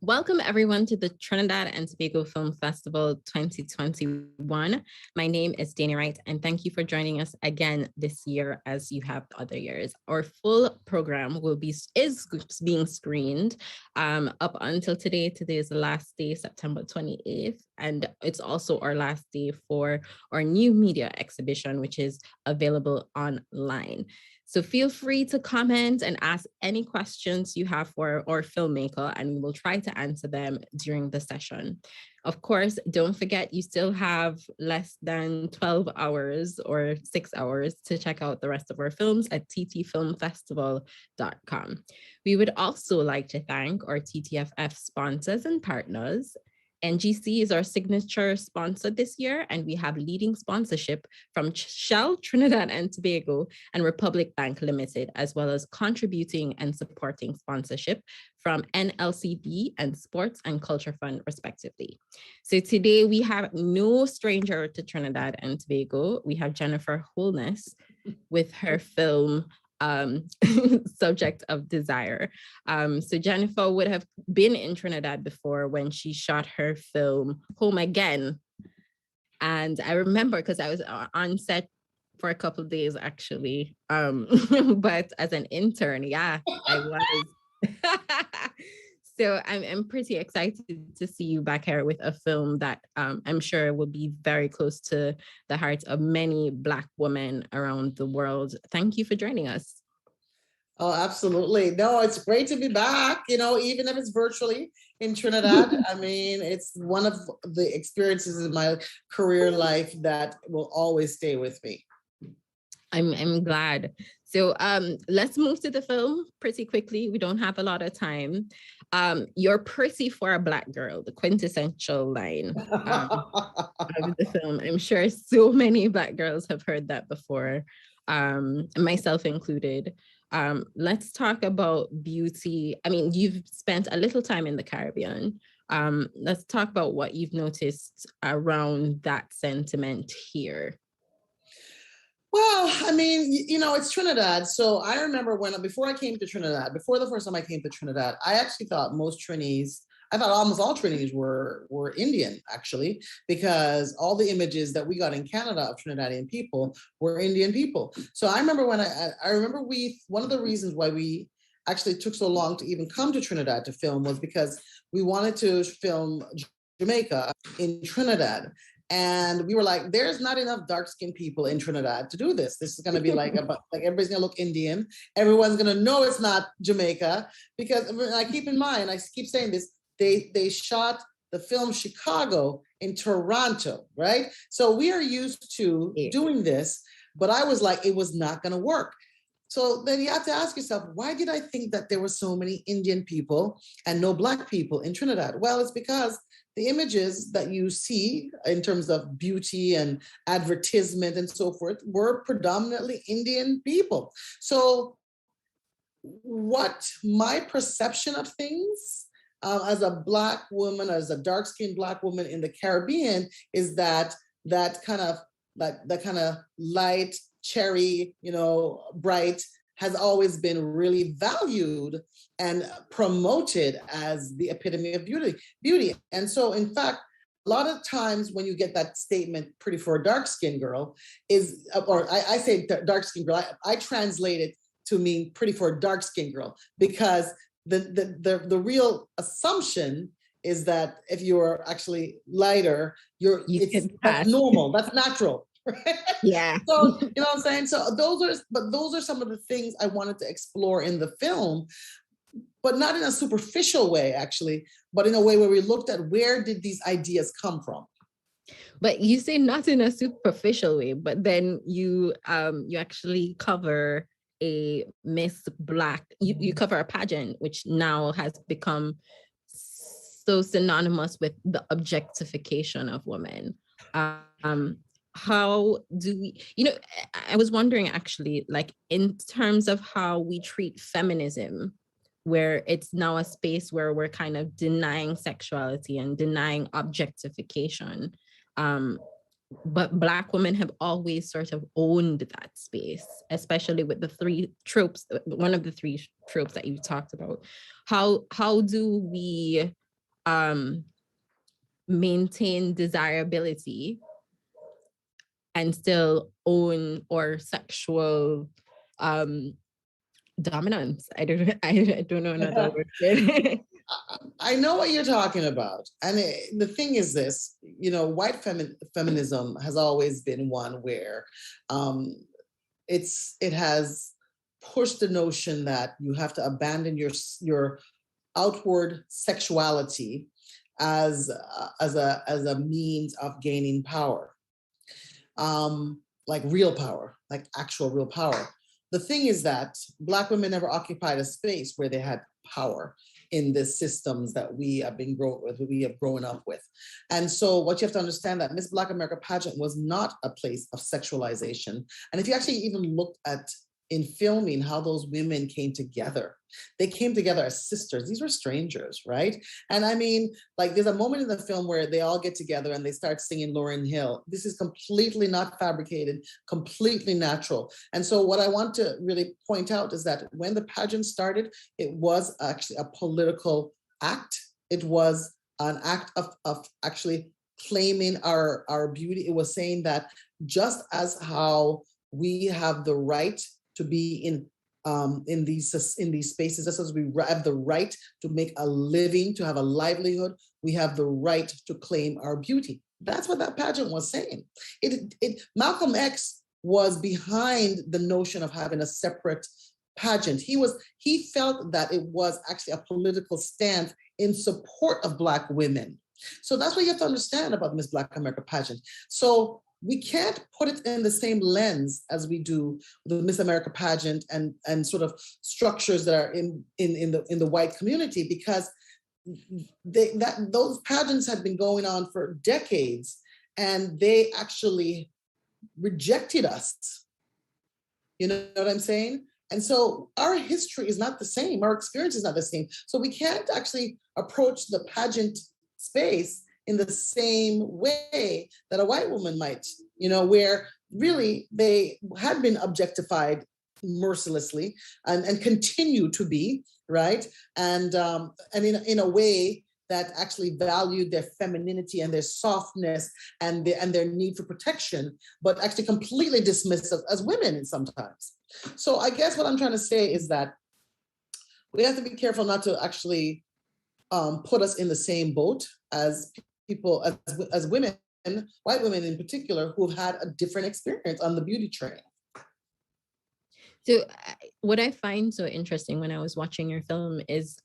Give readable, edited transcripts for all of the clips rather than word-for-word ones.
Welcome everyone to the Trinidad and Tobago Film Festival 2021. My name is Dani Wright and thank you for joining us again this year as you have other years. Our full program is being screened up until today. Today is the last day, September 28th, and it's also our last day for our new media exhibition, which is available online. So feel free to comment and ask any questions you have for our filmmaker, and we will try to answer them during the session. Of course, don't forget you still have less than 12 hours or 6 hours to check out the rest of our films at ttfilmfestival.com. We would also like to thank our TTFF sponsors and partners. NGC is our signature sponsor this year, and we have leading sponsorship from Shell Trinidad and Tobago and Republic Bank Limited, as well as contributing and supporting sponsorship from NLCB and Sports and Culture Fund, respectively. So today we have no stranger to Trinidad and Tobago. We have Jennifer Holness with her film subject of Desire. So Jennifer would have been in Trinidad before when she shot her film Home Again. And I remember because I was on set for a couple of days actually, but as an intern, yeah, I was. So I'm pretty excited to see you back here with a film that I'm sure will be very close to the hearts of many Black women around the world. Thank you for joining us. Oh, absolutely. No, it's great to be back, even if it's virtually in Trinidad. I mean, it's one of the experiences in my career life that will always stay with me. I'm glad. So let's move to the film pretty quickly. We don't have a lot of time. You're pretty for a Black girl, the quintessential line of the film. I'm sure so many Black girls have heard that before, myself included. Let's talk about beauty. I mean, you've spent a little time in the Caribbean. Let's talk about what you've noticed around that sentiment here. Well, I mean, it's Trinidad. So I remember before I came to Trinidad, before the first time I came to Trinidad, I actually thought I thought almost all Trinis were Indian, actually, because all the images that we got in Canada of Trinidadian people were Indian people. So I remember one of the reasons why we actually took so long to even come to Trinidad to film was because we wanted to film Jamaica in Trinidad. And we were like, there's not enough dark-skinned people in Trinidad to do this. This is going to be like everybody's going to look Indian. Everyone's going to know it's not Jamaica. Because I keep saying this, they shot the film Chicago in Toronto, right? So we are used to doing this, but I was like, it was not going to work. So then you have to ask yourself, why did I think that there were so many Indian people and no Black people in Trinidad? Well, it's because the images that you see in terms of beauty and advertisement and so forth were predominantly Indian people. So what my perception of things as a Black woman, as a dark-skinned Black woman in the Caribbean is that kind of light, cherry, bright has always been really valued and promoted as the epitome of beauty. And so, in fact, a lot of times when you get that statement, pretty for a dark-skinned girl, I say dark-skinned girl, I translate it to mean pretty for a dark-skinned girl, because the real assumption is that if you're actually lighter, that's normal, that's natural. Right? Yeah. So, you know what I'm saying? So those are some of the things I wanted to explore in the film, but not in a superficial way, actually, but in a way where we looked at where did these ideas come from. But you say not in a superficial way, but then you actually cover a Miss Black, you cover a pageant, which now has become so synonymous with the objectification of women. How do we, I was wondering actually, like in terms of how we treat feminism, where it's now a space where we're kind of denying sexuality and denying objectification. But Black women have always sort of owned that space, especially with the three tropes, one of the three tropes that you talked about. How do we maintain desirability and still own or sexual dominance. I don't know another word. I know what you're talking about. And the thing is this, white feminism has always been one where it has pushed the notion that you have to abandon your outward sexuality as a means of gaining power, like real power, like actual real power. The thing is that Black women never occupied a space where they had power in the systems that we have grown up with. And so what you have to understand that Miss Black America pageant was not a place of sexualization. And if you actually even looked at in filming how those women came together, they came together as sisters. These were strangers, right? And I mean, like there's a moment in the film where they all get together and they start singing Lauryn Hill. This is completely not fabricated, completely natural. And so what I want to really point out is that when the pageant started, it was actually a political act. It was an act of actually claiming our beauty. It was saying that just as how we have the right to be in these spaces, just as we have the right to make a living, to have a livelihood, we have the right to claim our beauty. That's what that pageant was saying. Malcolm X was behind the notion of having a separate pageant. He felt that it was actually a political stance in support of Black women. So that's what you have to understand about Miss Black America pageant. So we can't put it in the same lens as we do the Miss America pageant and sort of structures that are in the white community, because those pageants have been going on for decades and they actually rejected us. You know what I'm saying? And so our history is not the same. Our experience is not the same. So we can't actually approach the pageant space in the same way that a white woman might, where really they had been objectified mercilessly and continue to be, right? And in a way that actually valued their femininity and their softness and their need for protection, but actually completely dismissed as women sometimes. So I guess what I'm trying to say is that we have to be careful not to actually put us in the same boat as people, as women, white women in particular, who have had a different experience on the beauty train. So what I find so interesting when I was watching your film is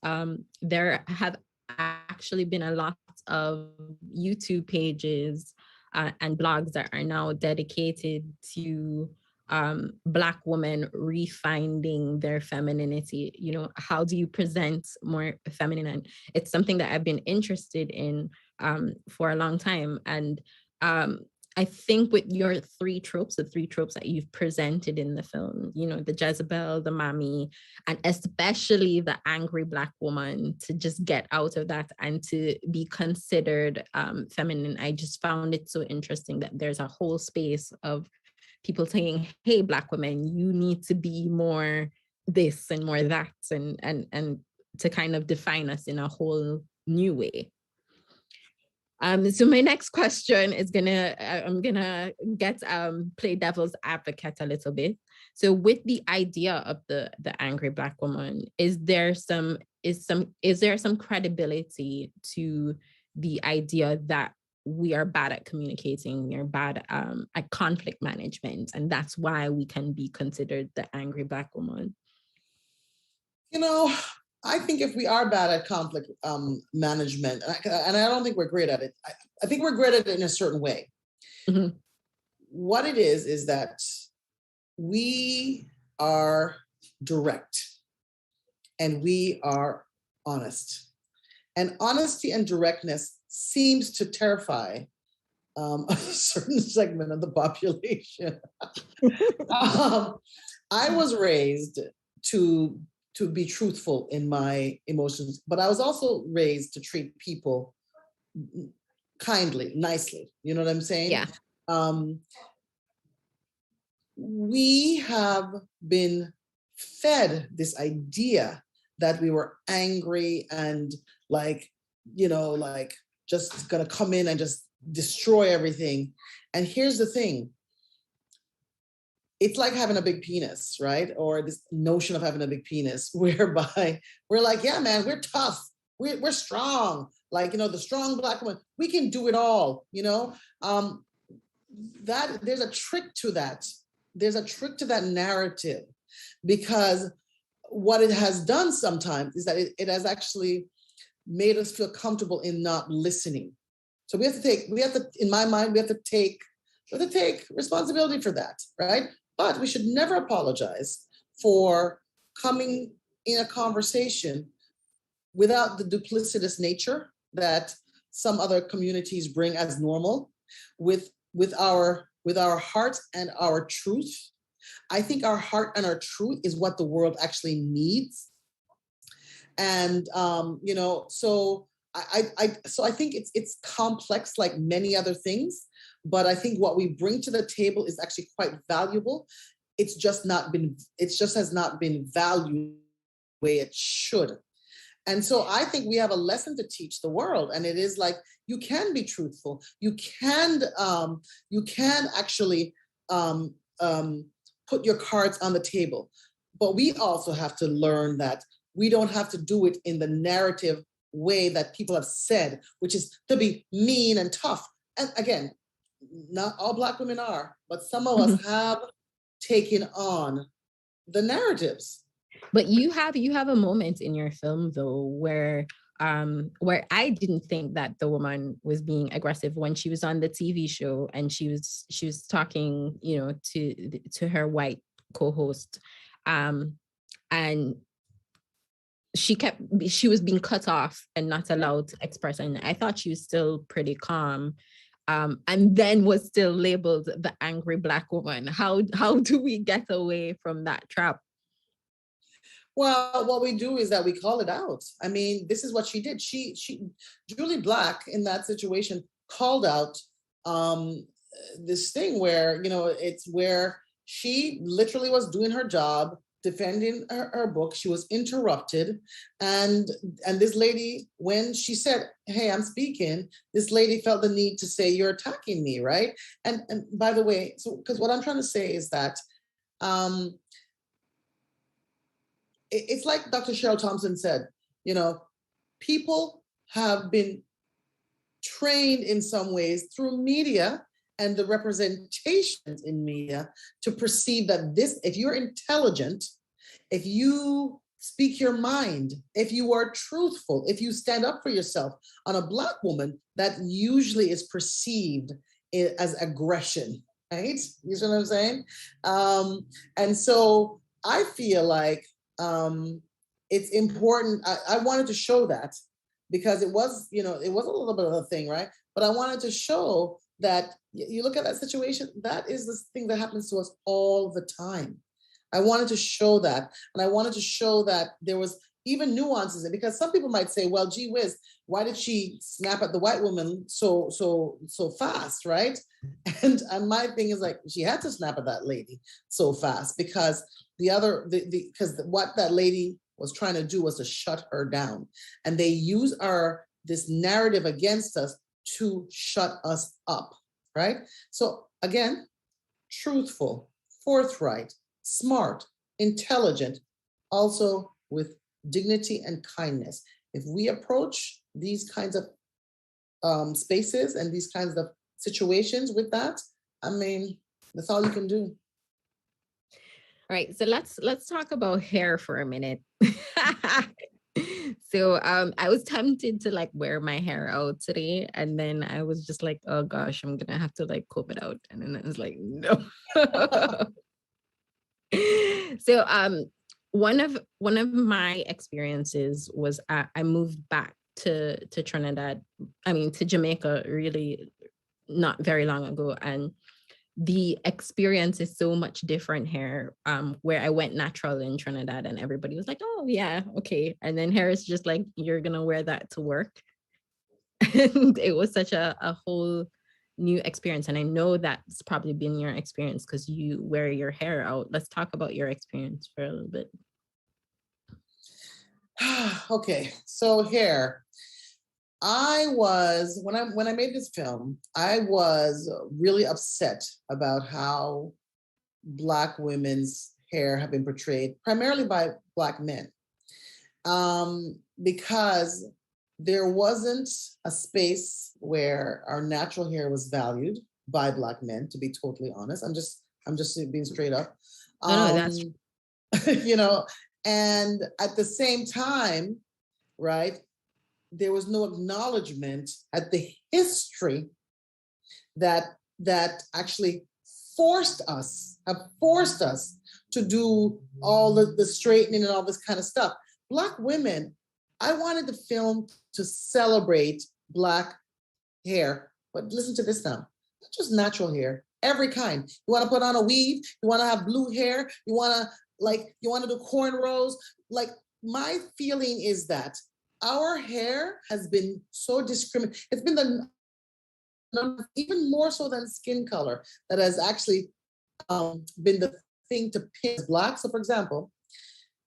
there have actually been a lot of YouTube pages and blogs that are now dedicated to Black women refining their femininity. How do you present more feminine? And it's something that I've been interested in for a long time. And I think with your the three tropes that you've presented in the film, the Jezebel, the mommy, and especially the angry Black woman, to just get out of that and to be considered feminine. I just found it so interesting that there's a whole space of people saying, hey, Black women, you need to be more this and more that, and to kind of define us in a whole new way. So my next question is I'm gonna get play devil's advocate a little bit. So with the idea of the angry Black woman, is there some credibility to the idea that we are bad at communicating, we are bad at conflict management, and that's why we can be considered the angry Black woman? I think if we are bad at conflict management, and I don't think we're great at it, I think we're great at it in a certain way. Mm-hmm. What it is that we are direct and we are honest. And honesty and directness seems to terrify a certain segment of the population. I was raised to be truthful in my emotions, but I was also raised to treat people kindly, nicely. You know what I'm saying? Yeah. We have been fed this idea that we were angry and like like just gonna come in and just destroy everything. And here's the thing. It's like having a big penis, right? Or this notion of having a big penis, whereby we're like, yeah, man, we're tough. We're strong. Like, the strong Black woman, we can do it all, that there's a trick to that. There's a trick to that narrative, because what it has done sometimes is that it has actually made us feel comfortable in not listening. So we have to, in my mind, we have to take responsibility for that, right? But we should never apologize for coming in a conversation without the duplicitous nature that some other communities bring as normal, with our heart and our truth. I think our heart and our truth is what the world actually needs. And so I think it's complex like many other things, but I think what we bring to the table is actually quite valuable. It just has not been valued the way it should. And so I think we have a lesson to teach the world, and it is like, you can be truthful. You can actually put your cards on the table, but we also have to learn that we don't have to do it in the narrative way that people have said, which is to be mean and tough. And again, not all Black women are, but some of us have taken on the narratives. But you have a moment in your film though where I didn't think that the woman was being aggressive when she was on the TV show and she was talking, to her white co-host, and she was being cut off and not allowed to express. And I thought she was still pretty calm. And then was still labeled the angry Black woman. How do we get away from that trap? Well, what we do is that we call it out. I mean, this is what she did. Julie Black in that situation called out this thing where, it's where she literally was doing her job, defending her book. She was interrupted. And this lady, when she said, hey, I'm speaking, this lady felt the need to say, you're attacking me, right? And by the way, so because what I'm trying to say is that it's like Dr. Cheryl Thompson said, people have been trained in some ways through media and the representations in media to perceive that if you're intelligent, if you speak your mind, if you are truthful, if you stand up for yourself on a Black woman, that usually is perceived as aggression, right? You see what I'm saying? And so I feel like it's important. I wanted to show that because it was a little bit of a thing, right? But I wanted to show that you look at that situation, that is the thing that happens to us all the time. I wanted to show that. And I wanted to show that there was even nuances in it, because some people might say, well, gee whiz, why did she snap at the white woman so fast, right? And my thing is like, she had to snap at that lady so fast because what that lady was trying to do was to shut her down. And they use this narrative against us to shut us up, right? So again, truthful, forthright, smart, intelligent, also with dignity and kindness. If we approach these kinds of spaces and these kinds of situations with that, I mean, that's all you can do. All right, so let's talk about hair for a minute. So I was tempted to like wear my hair out today, and then I was just like, oh gosh, I'm gonna have to like comb it out, and then I was like, no. So one of my experiences was I moved back to Trinidad, to Jamaica, really not very long ago, and the experience is so much different here, where I went natural in Trinidad and everybody was like, oh yeah, okay. And then here it's just like, you're gonna wear that to work. And it was such a whole new experience. And I know that's probably been your experience because you wear your hair out. Let's talk about your experience for a little bit. Okay, so hair. I was, when I made this film, I was really upset about how Black women's hair have been portrayed primarily by Black men, because there wasn't a space where our natural hair was valued by Black men, to be totally honest. I'm just being straight up. No, that's You know, and at the same time, right, there was no acknowledgement at the history that actually have forced us to do all the straightening and all this kind of stuff. Black women, I wanted the film to celebrate Black hair, but listen to this now, not just natural hair, every kind. You want to put on a weave, you want to have blue hair, you want to do cornrows. Like, my feeling is that our hair has been so discriminated. It's been the even more so than skin color that has actually been the thing to pin Black. So, for example,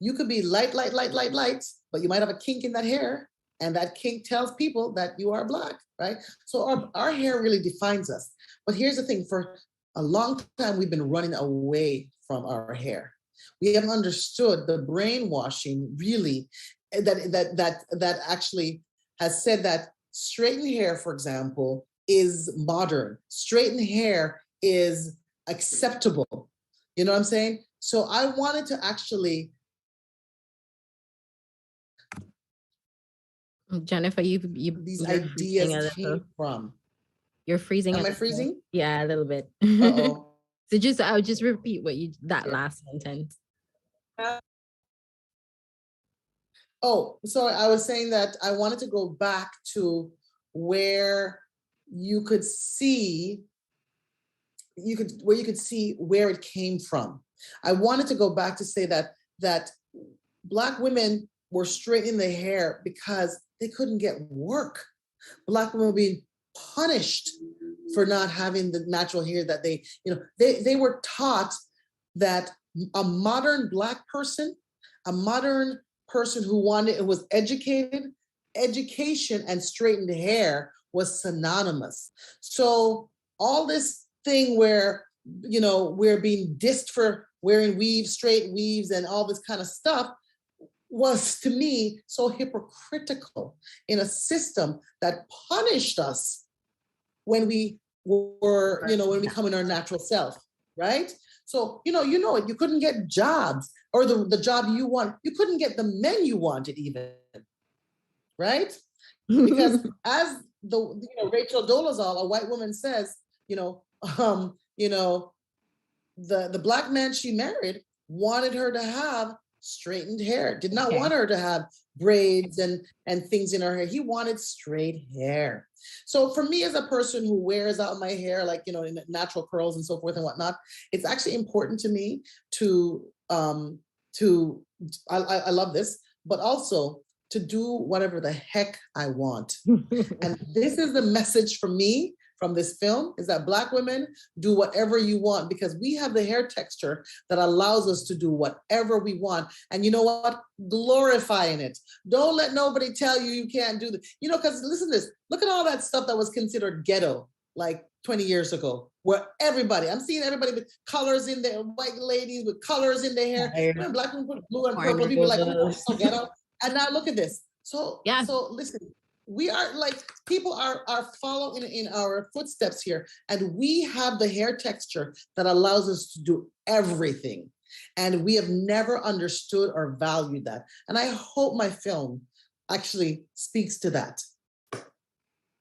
you could be light, but you might have a kink in that hair, and that kink tells people that you are Black, right? So our hair really defines us. But here's the thing: for a long time, we've been running away from our hair. We haven't understood the brainwashing, really, that actually has said that straightened hair, for example, is modern. Straightened hair is acceptable. You know what I'm saying? So I wanted to actually. Jennifer, these ideas came from. You're freezing. Am I freezing? Yeah, a little bit. Uh-oh. So I'll just repeat that last sentence. Oh, so I was saying that I wanted to go back to where you could see where it came from. I wanted to go back to say that Black women were straightening their hair because they couldn't get work. Black women were being punished for not having the natural hair that they were taught that a modern Black person, a modern person who was educated, education and straightened hair was synonymous. So all this thing where, we're being dissed for wearing weaves, straight weaves and all this kind of stuff was, to me, so hypocritical in a system that punished us when we were, when we come in our natural self, right? So, you couldn't get jobs or the job you want. You couldn't get the men you wanted even, right? Because as Rachel Dolezal, a white woman, says, the Black man she married wanted her to have straightened hair, did not want her to have braids and things in her hair. He wanted straight hair. So for me, as a person who wears out my hair, like, in natural curls and so forth and whatnot, it's actually important to me to I love this, but also to do whatever the heck I want. And this is the message for me from this film, is that Black women, do whatever you want, because we have the hair texture that allows us to do whatever we want. And you know what? Glorifying it. Don't let nobody tell you can't do this. Because listen to this, look at all that stuff that was considered ghetto like 20 years ago, where I'm seeing everybody with colors in their, white ladies with colors in their hair. When Black women put blue and purple, people like, oh, it's so ghetto. And now look at this. So listen, we are people are following in our footsteps here, and we have the hair texture that allows us to do everything. And we have never understood or valued that. And I hope my film actually speaks to that.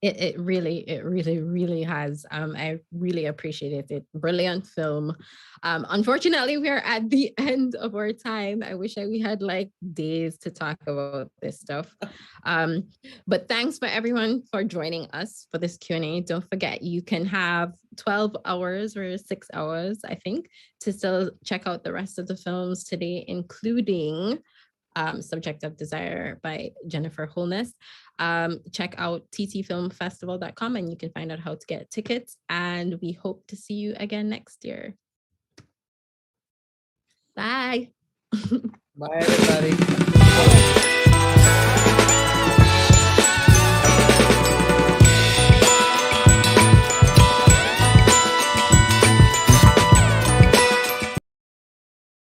It really has. I really appreciate it. Brilliant film. Unfortunately, we are at the end of our time. I wish we had days to talk about this stuff. But thanks for everyone for joining us for this Q&A. Don't forget, you can have 12 hours or 6 hours, I think, to still check out the rest of the films today, including Subject of Desire by Jennifer Holness. Check out ttfilmfestival.com and you can find out how to get tickets. And we hope to see you again next year. Bye. Bye, everybody.